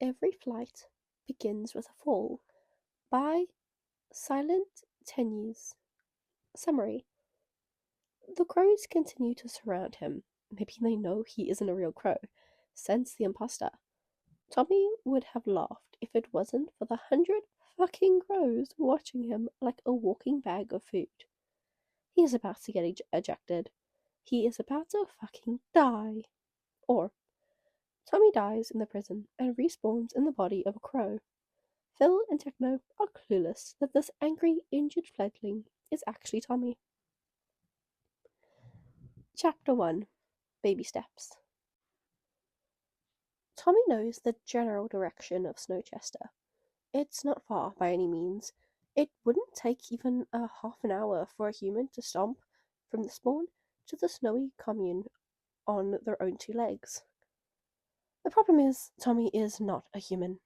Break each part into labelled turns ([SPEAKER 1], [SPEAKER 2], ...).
[SPEAKER 1] Every flight begins with a fall by SilentTeyz. Summary. The crows continue to surround him. Maybe they know he isn't a real crow. Sense the imposter. Tommy would have laughed if it wasn't for the 100 fucking crows watching him like a walking bag of food. He is about to get ejected. He is about to fucking die. Or, Tommy dies in the prison and respawns in the body of a crow. Phil and Techno are clueless that this angry, injured fledgling is actually Tommy. Chapter 1. Baby Steps. Tommy knows the general direction of Snowchester. It's not far by any means. It wouldn't take even a half an hour for a human to stomp from the spawn to the snowy commune on their own two legs. The problem is, Tommy is not a human.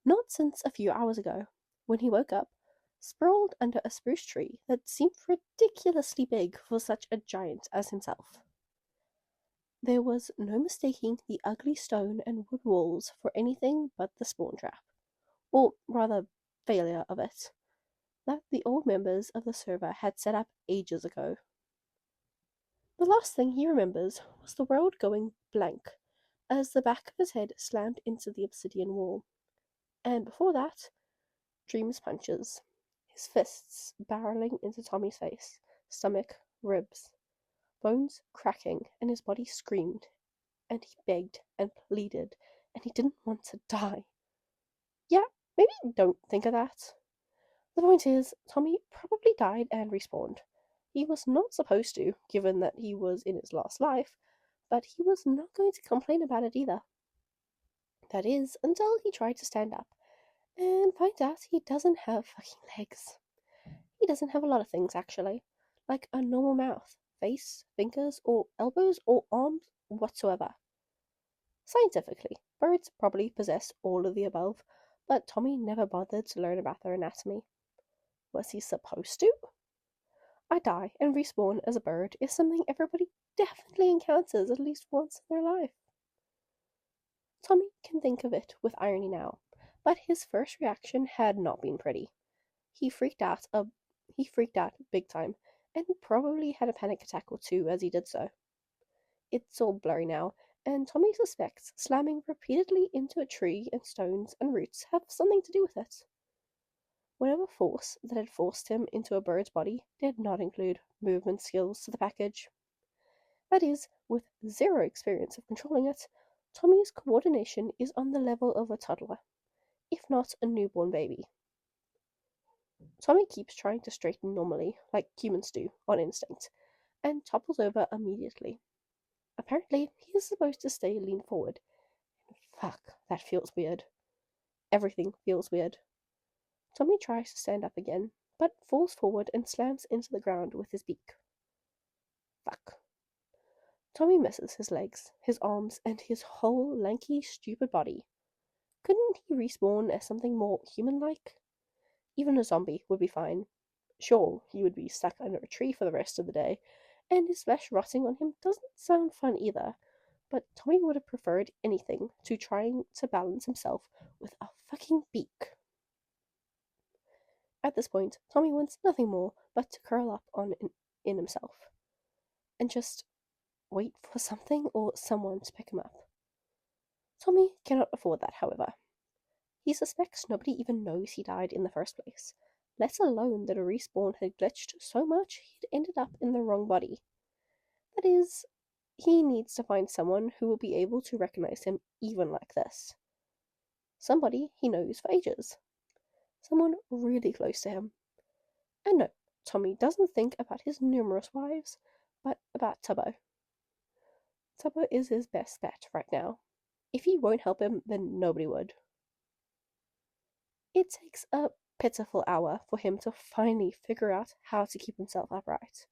[SPEAKER 1] Not since a few hours ago, when he woke up, sprawled under a spruce tree that seemed ridiculously big for such a giant as himself. There was no mistaking the ugly stone and wood walls for anything but the spawn trap, or rather, failure of it, that the old members of the server had set up ages ago. The last thing he remembers was the world going blank as the back of his head slammed into the obsidian wall. And before that, Dream's punches, his fists barreling into Tommy's face, stomach, ribs, bones cracking, and his body screamed, and he begged and pleaded, and he didn't want to die. Yeah, maybe don't think of that. The point is, Tommy probably died and respawned. He was not supposed to, given that he was in his last life, but he was not going to complain about it either. That is, until he tried to stand up and find out he doesn't have fucking legs. He doesn't have a lot of things, actually, like a normal mouth, face, fingers, or elbows, or arms whatsoever. Scientifically, birds probably possess all of the above, but Tommy never bothered to learn about their anatomy. Was he supposed to? I die and respawn as a bird is something everybody definitely encounters at least once in their life. Tommy can think of it with irony now, but his first reaction had not been pretty. He freaked out big time, and probably had a panic attack or two as he did so. It's all blurry now, and Tommy suspects slamming repeatedly into a tree and stones and roots have something to do with it. Whatever force that had forced him into a bird's body did not include movement skills to the package. That is, with zero experience of controlling it, Tommy's coordination is on the level of a toddler, if not a newborn baby. Tommy keeps trying to straighten normally, like humans do, on instinct, and topples over immediately. Apparently, he is supposed to stay lean forward. Fuck, that feels weird. Everything feels weird. Tommy tries to stand up again, but falls forward and slams into the ground with his beak. Fuck. Tommy misses his legs, his arms, and his whole lanky, stupid body. Couldn't he respawn as something more human-like? Even a zombie would be fine. Sure, he would be stuck under a tree for the rest of the day, and his flesh rotting on him doesn't sound fun either, but Tommy would have preferred anything to trying to balance himself with a fucking beak. At this point, Tommy wants nothing more but to curl up in himself and just wait for something or someone to pick him up. Tommy cannot afford that, however. He suspects nobody even knows he died in the first place, let alone that a respawn had glitched so much he'd ended up in the wrong body. That is, he needs to find someone who will be able to recognize him even like this. Somebody he knows for ages. Someone really close to him. And no, Tommy doesn't think about his numerous wives, but about Tubbo. Tubbo is his best bet right now. If he won't help him, then nobody would. It takes a pitiful hour for him to finally figure out how to keep himself upright.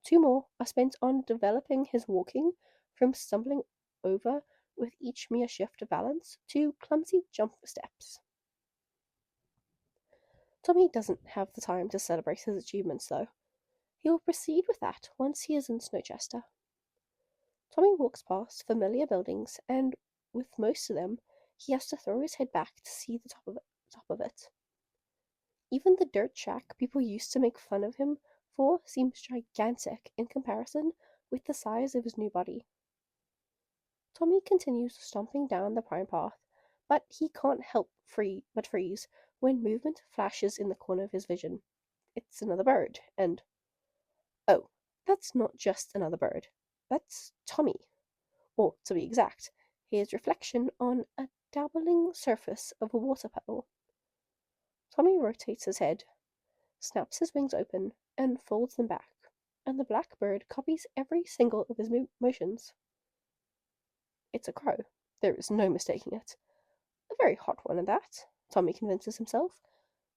[SPEAKER 1] 2 more are spent on developing his walking from stumbling over with each mere shift of balance to clumsy jump steps. Tommy doesn't have the time to celebrate his achievements, though. He will proceed with that once he is in Snowchester. Tommy walks past familiar buildings, and with most of them, He has to throw his head back to see the top of it. Even the dirt shack people used to make fun of him for seems gigantic in comparison with the size of his new body. Tommy continues stomping down the prime path, but he can't help but freeze when movement flashes in the corner of his vision. It's another bird, and oh, that's not just another bird. That's Tommy. Or, to be exact, his reflection on a dabbling surface of a water puddle. Tommy rotates his head, snaps his wings open, and folds them back, and the black bird copies every single of his motions. It's a crow. There is no mistaking it. A very hot one at that, Tommy convinces himself,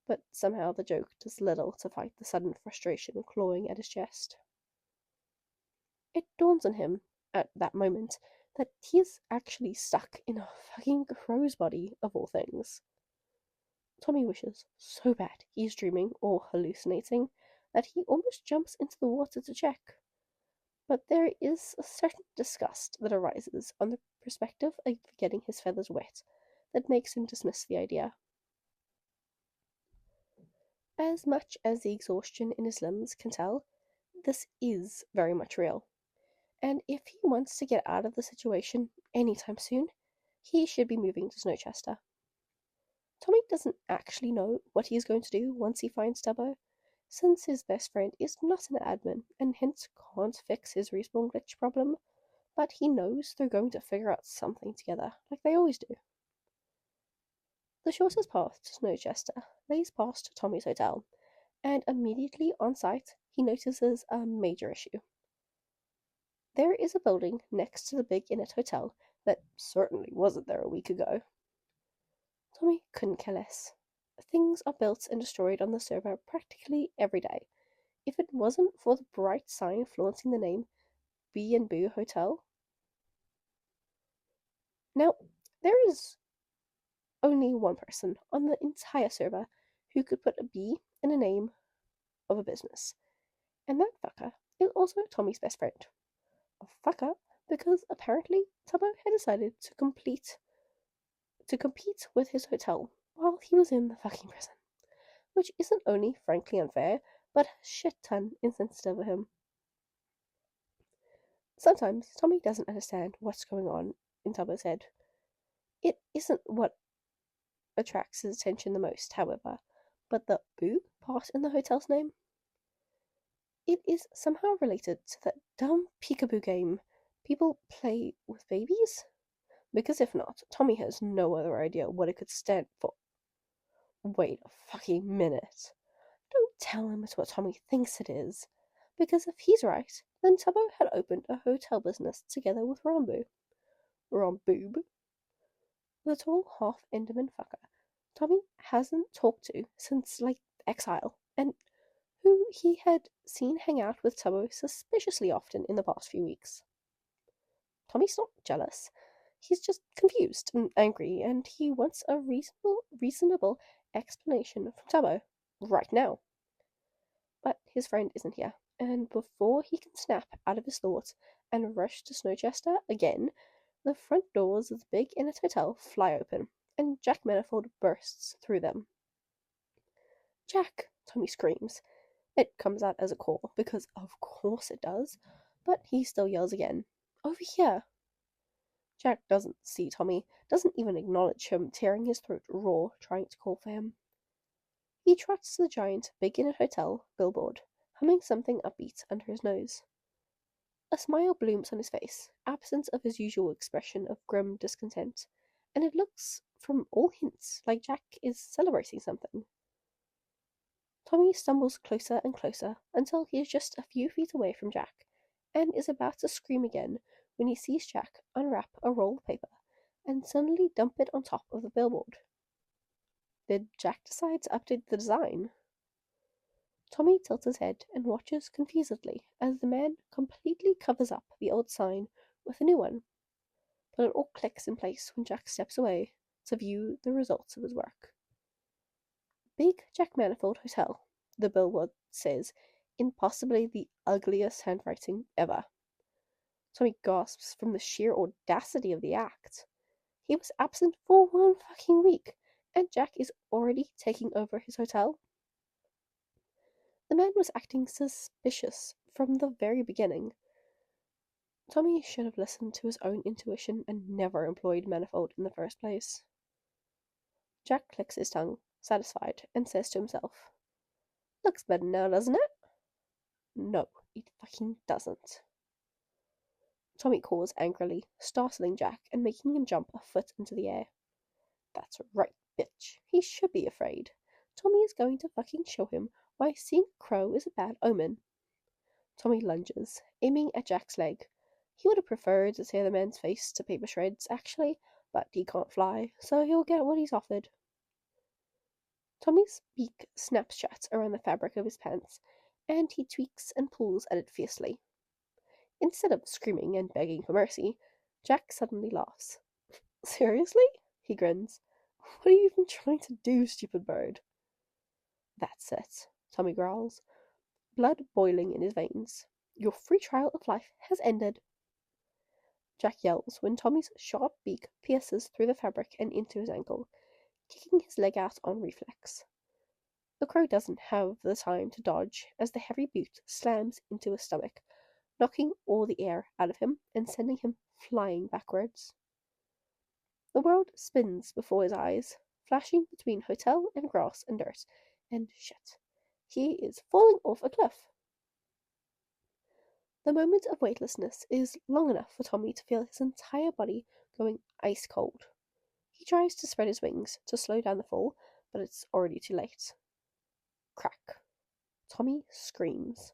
[SPEAKER 1] but somehow the joke does little to fight the sudden frustration clawing at his chest. It dawns on him, at that moment, that he is actually stuck in a fucking crow's body, of all things. Tommy wishes so bad he is dreaming or hallucinating that he almost jumps into the water to check. But there is a certain disgust that arises on the perspective of getting his feathers wet that makes him dismiss the idea. As much as the exhaustion in his limbs can tell, this is very much real. And if he wants to get out of the situation anytime soon, he should be moving to Snowchester. Tommy doesn't actually know what he is going to do once he finds Tubbo, since his best friend is not an admin and hence can't fix his respawn glitch problem, but he knows they're going to figure out something together, like they always do. The shortest path to Snowchester lays past Tommy's hotel, and immediately on sight he notices a major issue. There is a building next to the big Crowinnit hotel that certainly wasn't there a week ago. Tommy couldn't care less. Things are built and destroyed on the server practically every day. If it wasn't for the bright sign flaunting the name B&B Hotel. Now, there is only one person on the entire server who could put a B in a name of a business, and that fucker is also Tommy's best friend. A fucker because apparently Tubbo had decided to compete with his hotel while he was in the fucking prison, which isn't only frankly unfair, but a shit ton insensitive of him. Sometimes Tommy doesn't understand what's going on in Tubbo's head. It isn't what attracts his attention the most, however, but the boo part in the hotel's name. It is somehow related to that dumb peekaboo game people play with babies? Because if not, Tommy has no other idea what it could stand for. Wait a fucking minute. Don't tell him it's what Tommy thinks it is. Because if he's right, then Tubbo had opened a hotel business together with Romboob. The tall half-Enderman fucker Tommy hasn't talked to since, exile, and who he had seen hang out with Tubbo suspiciously often in the past few weeks. Tommy's not jealous. He's just confused and angry, and he wants a reasonable explanation from Tubbo right now. But his friend isn't here, and before he can snap out of his thoughts and rush to Snowchester again, the front doors of the big Crowinnit hotel fly open, and Jack Manifold bursts through them. "Jack!" Tommy screams. It comes out as a call, because of course it does, but he still yells again, "Over here!" Jack doesn't see Tommy, doesn't even acknowledge him, tearing his throat raw, trying to call for him. He trots to the giant big Crowinnit hotel billboard, humming something upbeat under his nose. A smile blooms on his face, absent of his usual expression of grim discontent, and it looks, from all hints, like Jack is celebrating something. Tommy stumbles closer and closer until he is just a few feet away from Jack, and is about to scream again when he sees Jack unwrap a roll of paper and suddenly dump it on top of the billboard. Did Jack decide to update the design? Tommy tilts his head and watches confusedly as the man completely covers up the old sign with a new one, but it all clicks in place when Jack steps away to view the results of his work. Big Jack Manifold Hotel, the billboard says, in possibly the ugliest handwriting ever. Tommy gasps from the sheer audacity of the act. He was absent for 1 fucking week, and Jack is already taking over his hotel. The man was acting suspicious from the very beginning. Tommy should have listened to his own intuition and never employed Manifold in the first place. Jack clicks his tongue, satisfied, and says to himself, "Looks better now, doesn't it?" No, it fucking doesn't. Tommy calls angrily, startling Jack and making him jump a foot into the air. That's right, bitch. He should be afraid. Tommy is going to fucking show him why seeing a crow is a bad omen. Tommy lunges, aiming at Jack's leg. He would have preferred to tear the man's face to paper shreds, actually, but he can't fly, so he'll get what he's offered. Tommy's beak snaps shut around the fabric of his pants, and he tweaks and pulls at it fiercely. Instead of screaming and begging for mercy, Jack suddenly laughs. Seriously? He grins. What are you even trying to do, stupid bird? That's it, Tommy growls, blood boiling in his veins. Your free trial of life has ended. Jack yells when Tommy's sharp beak pierces through the fabric and into his ankle, kicking his leg out on reflex. The crow doesn't have the time to dodge as the heavy boot slams into his stomach, knocking all the air out of him and sending him flying backwards. The world spins before his eyes, flashing between hotel and grass and dirt, and shit, he is falling off a cliff. The moment of weightlessness is long enough for Tommy to feel his entire body going ice cold. He tries to spread his wings to slow down the fall, but it's already too late. Crack. Tommy screams.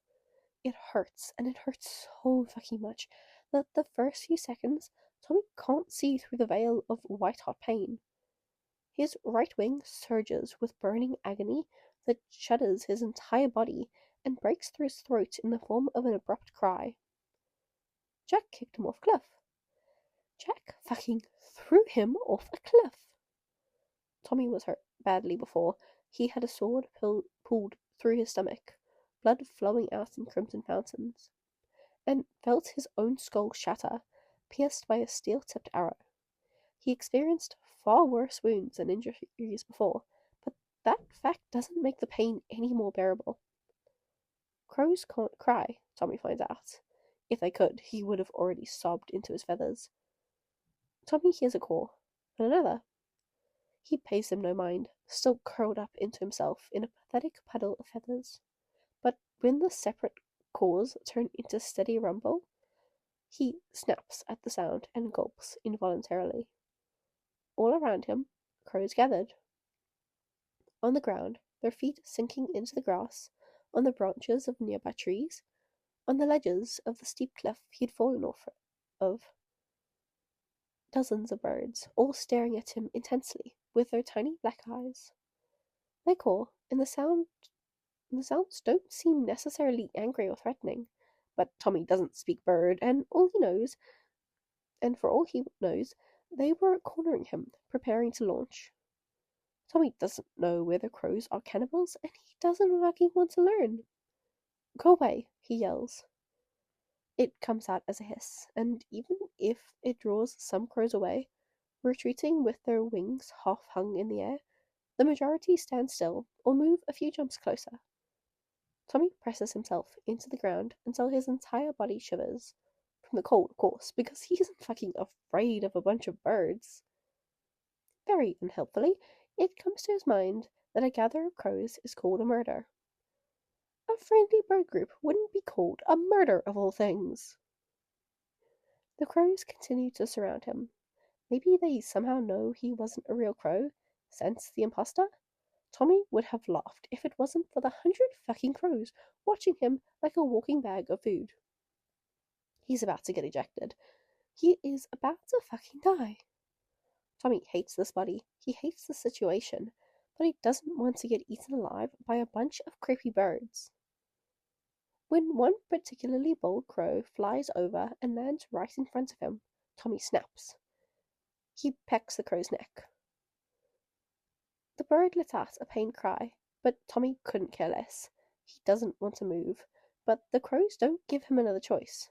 [SPEAKER 1] It hurts, and it hurts so fucking much that the first few seconds, Tommy can't see through the veil of white-hot pain. His right wing surges with burning agony that shudders his entire body and breaks through his throat in the form of an abrupt cry. Jack kicked him off a cliff. Jack fucking threw him off a cliff. Tommy was hurt badly before. He had a sword pulled through his stomach, blood flowing out in crimson fountains, and felt his own skull shatter, pierced by a steel-tipped arrow. He experienced far worse wounds and injuries before, but that fact doesn't make the pain any more bearable. Crows can't cry, Tommy finds out. If they could, he would have already sobbed into his feathers. Tommy hears a call, and another. He pays them no mind, still curled up into himself in a pathetic puddle of feathers. But when the separate calls turn into steady rumble, he snaps at the sound and gulps involuntarily. All around him, crows gathered. On the ground, their feet sinking into the grass, on the branches of nearby trees, on the ledges of the steep cliff he had fallen off of. Dozens of birds, all staring at him intensely with their tiny black eyes. They call, and the sounds don't seem necessarily angry or threatening, but Tommy doesn't speak bird, and for all he knows, they were cornering him, preparing to launch. Tommy doesn't know whether crows are cannibals, and he doesn't fucking want to learn. Go away, he yells. It comes out as a hiss, and even if it draws some crows away, retreating with their wings half hung in the air, the majority stand still or move a few jumps closer. Tommy presses himself into the ground until his entire body shivers. From the cold, of course, because he isn't fucking afraid of a bunch of birds. Very unhelpfully, it comes to his mind that a gather of crows is called a murder. A friendly bird group wouldn't be called a murder of all things. The crows continue to surround him. Maybe they somehow know he wasn't a real crow, sense the imposter? Tommy would have laughed if it wasn't for the 100 fucking crows watching him like a walking bag of food. He's about to get ejected. He is about to fucking die. Tommy hates this body. He hates the situation, but he doesn't want to get eaten alive by a bunch of creepy birds. When one particularly bold crow flies over and lands right in front of him, Tommy snaps. He pecks the crow's neck. The bird lets out a pained cry, but Tommy couldn't care less. He doesn't want to move, but the crows don't give him another choice.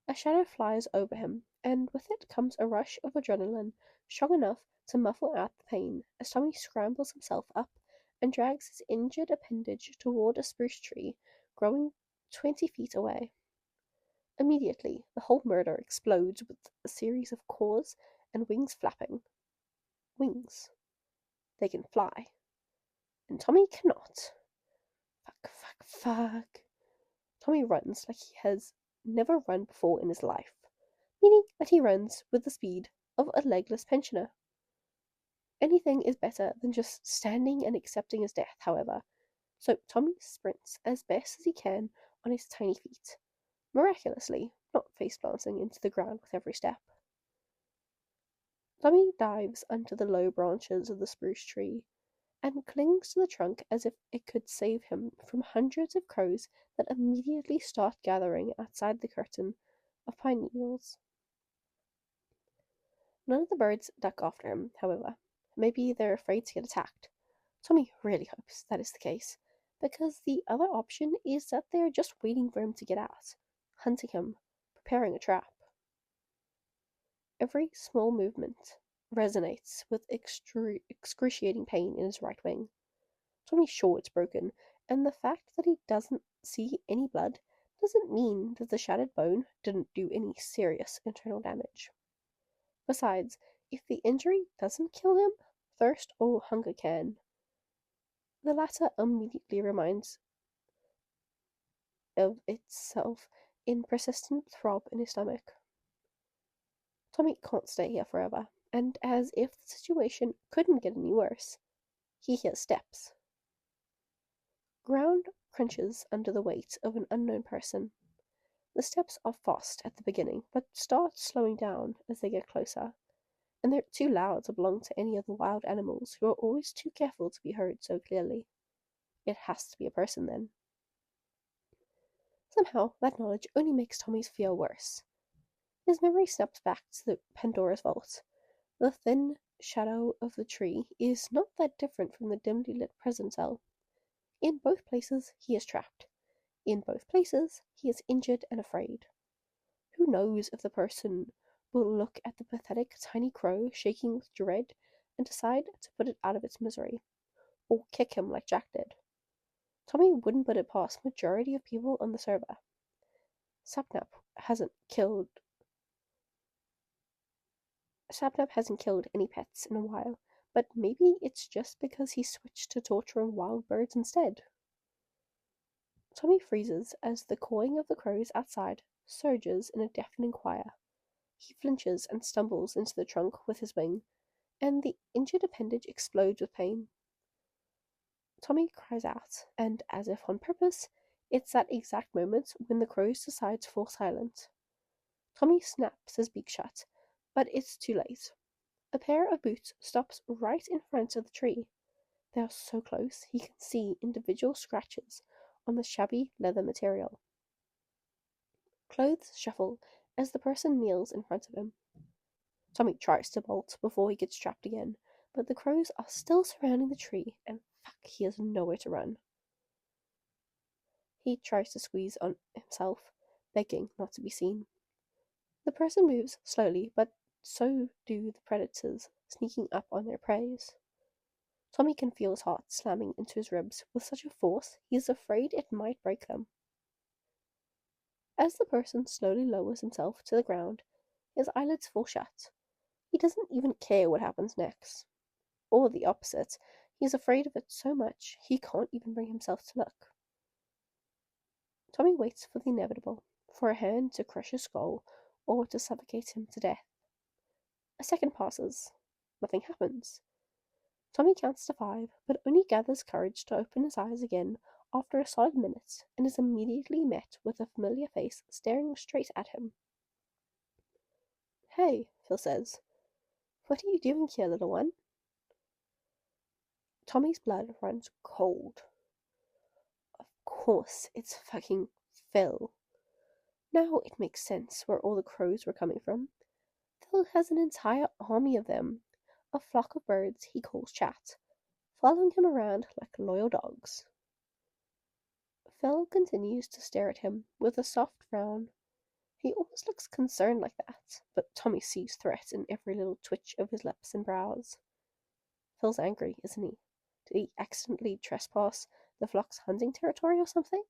[SPEAKER 1] A shadow flies over him, and with it comes a rush of adrenaline strong enough to muffle out the pain as Tommy scrambles himself up and drags his injured appendage toward a spruce tree growing 20 feet away. Immediately, the whole murder explodes with a series of claws and wings flapping. Wings. They can fly. And Tommy cannot. Fuck. Tommy runs like he has never run before in his life, meaning that he runs with the speed of a legless pensioner. Anything is better than just standing and accepting his death, however, so Tommy sprints as best as he can on his tiny feet, miraculously not face-planting into the ground with every step. Tommy dives under the low branches of the spruce tree and clings to the trunk as if it could save him from hundreds of crows that immediately start gathering outside the curtain of pine needles. None of the birds duck after him, however. Maybe they're afraid to get attacked. Tommy really hopes that is the case, because the other option is that they're just waiting for him to get out, hunting him, preparing a trap. Every small movement resonates with excruciating pain in his right wing. Tommy's sure it's broken, and the fact that he doesn't see any blood doesn't mean that the shattered bone didn't do any serious internal damage. Besides, if the injury doesn't kill him, thirst or hunger can. The latter immediately reminds of itself in persistent throb in his stomach. Tommy can't stay here forever, and as if the situation couldn't get any worse, he hears steps. Ground crunches under the weight of an unknown person. The steps are fast at the beginning, but start slowing down as they get closer, and they're too loud to belong to any of the wild animals who are always too careful to be heard so clearly. It has to be a person, then. Somehow, that knowledge only makes Tommy's fear worse. His memory snaps back to the Pandora's vault. The thin shadow of the tree is not that different from the dimly lit prison cell. In both places, he is trapped. In both places, he is injured and afraid. Who knows if the person will look at the pathetic tiny crow shaking with dread and decide to put it out of its misery, or kick him like Jack did. Tommy wouldn't put it past majority of people on the server. Sapnap hasn't killed any pets in a while, but maybe it's just because he switched to torturing wild birds instead. Tommy freezes as the cawing of the crows outside surges in a deafening choir. He flinches and stumbles into the trunk with his wing, and the injured appendage explodes with pain. Tommy cries out, and as if on purpose, it's that exact moment when the crows decide to fall silent. Tommy snaps his beak shut, but it's too late. A pair of boots stops right in front of the tree. They are so close he can see individual scratches on the shabby leather material. Clothes shuffle as the person kneels in front of him. Tommy tries to bolt before he gets trapped again, but the crows are still surrounding the tree, and he has nowhere to run. He tries to squeeze on himself, begging not to be seen. The person moves slowly, but so do the predators, sneaking up on their prey. Tommy can feel his heart slamming into his ribs with such a force he is afraid it might break them. As the person slowly lowers himself to the ground, his eyelids fall shut. He doesn't even care what happens next. Or the opposite, he is afraid of it so much he can't even bring himself to look. Tommy waits for the inevitable, for a hand to crush his skull or to suffocate him to death. A second passes. Nothing happens. Tommy counts to 5, but only gathers courage to open his eyes again after a solid minute, and is immediately met with a familiar face staring straight at him. "Hey," Phil says. "What are you doing here, little one?" Tommy's blood runs cold. Of course, it's fucking Phil. Now it makes sense where all the crows were coming from. Phil has an entire army of them, a flock of birds he calls chat, following him around like loyal dogs. Phil continues to stare at him with a soft frown. He almost looks concerned like that, but Tommy sees threat in every little twitch of his lips and brows. Phil's angry, isn't he? Did he accidentally trespass the flock's hunting territory or something?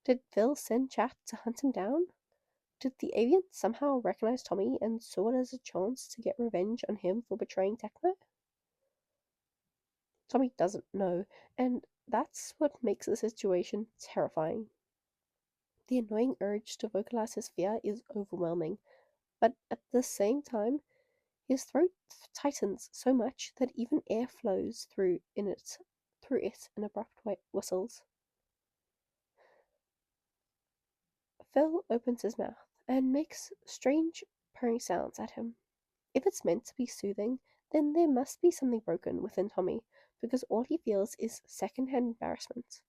[SPEAKER 1] Did Phil send Chat to hunt him down? Did the avian somehow recognize Tommy and saw it as a chance to get revenge on him for betraying Techno? Tommy doesn't know, and that's what makes the situation terrifying. The annoying urge to vocalize his fear is overwhelming, but at the same time, his throat tightens so much that even air flows through it in abrupt whistles. Phil opens his mouth and makes strange purring sounds at him. If it's meant to be soothing, then there must be something broken within Tommy, because all he feels is second-hand embarrassment.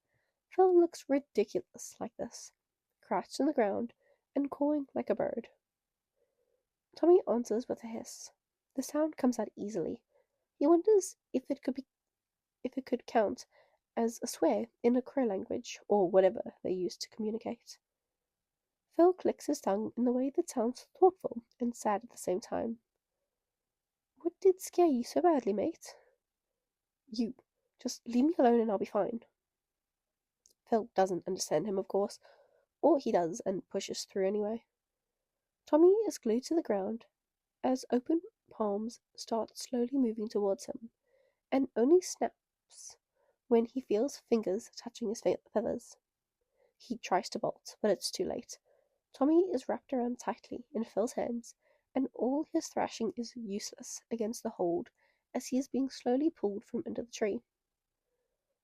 [SPEAKER 1] Phil looks ridiculous like this, crouched on the ground and cawing like a bird. Tommy answers with a hiss. The sound comes out easily. He wonders if it could count as a swear in a crow language, or whatever they use to communicate. Phil clicks his tongue in the way that sounds thoughtful and sad at the same time. What did scare you so badly, mate? You. Just leave me alone and I'll be fine. Phil doesn't understand him, of course, or he does and pushes through anyway. Tommy is glued to the ground as open palms start slowly moving towards him, and only snaps when he feels fingers touching his feathers. He tries to bolt, but it's too late. Tommy is wrapped around tightly in Phil's hands, and all his thrashing is useless against the hold as he is being slowly pulled from under the tree.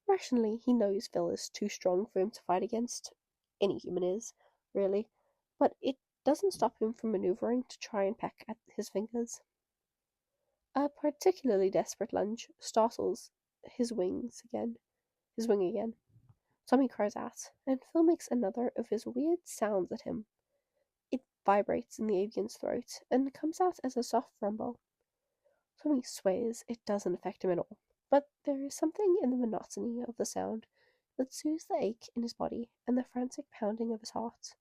[SPEAKER 1] Rationally, he knows Phil is too strong for him to fight against. Any human is, really, but it doesn't stop him from maneuvering to try and peck at his fingers. A particularly desperate lunge startles his wing again. Tommy cries out, and Phil makes another of his weird sounds at him. It vibrates in the avian's throat and comes out as a soft rumble. Tommy swears it doesn't affect him at all, but there is something in the monotony of the sound that soothes the ache in his body and the frantic pounding of his heart.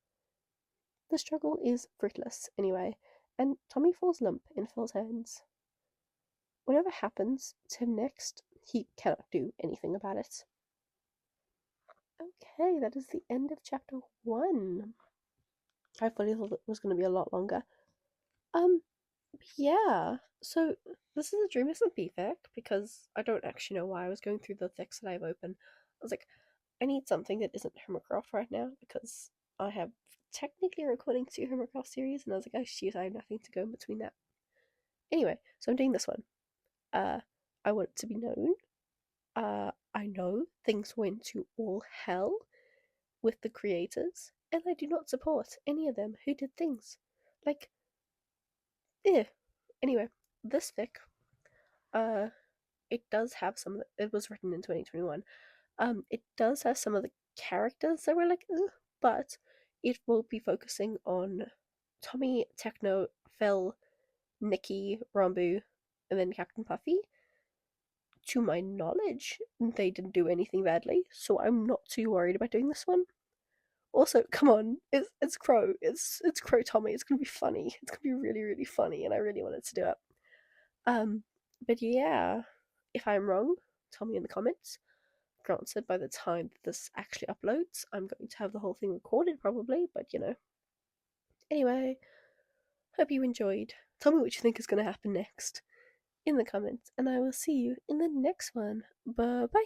[SPEAKER 1] The struggle is fruitless, anyway, and Tommy falls limp in Phil's hands. Whatever happens to him next, he cannot do anything about it. Okay, that is the end of chapter 1. I fully thought it was going to be a lot longer. Yeah, so this is a Dream Dsmp fic because I don't actually know why I was going through the fics that I've opened. I was like, I need something that isn't Homercraft right now because I have technically recording 2 Homercraft series, and I was like, oh shoot, I have nothing to go in between that. Anyway, so I'm doing this one. I want it to be known. I know things went to all hell with the creators, and I do not support any of them who did things. Like, Anyway, this fic, it does have some of it was written in 2021. It does have some of the characters that were like, ugh, but it will be focusing on Tommy, Techno, Phil, Nikki, Rambu, and then Captain Puffy. To my knowledge, they didn't do anything badly, so I'm not too worried about doing this one. Also, come on, it's Crow, it's Crow Tommy. It's gonna be funny. It's gonna be really, really funny, and I really wanted to do it. But yeah, if I'm wrong, tell me in the comments. Granted, by the time this actually uploads, I'm going to have the whole thing recorded probably, but you know. Anyway, hope you enjoyed. Tell me what you think is going to happen next in the comments, and I will see you in the next one. Bye bye.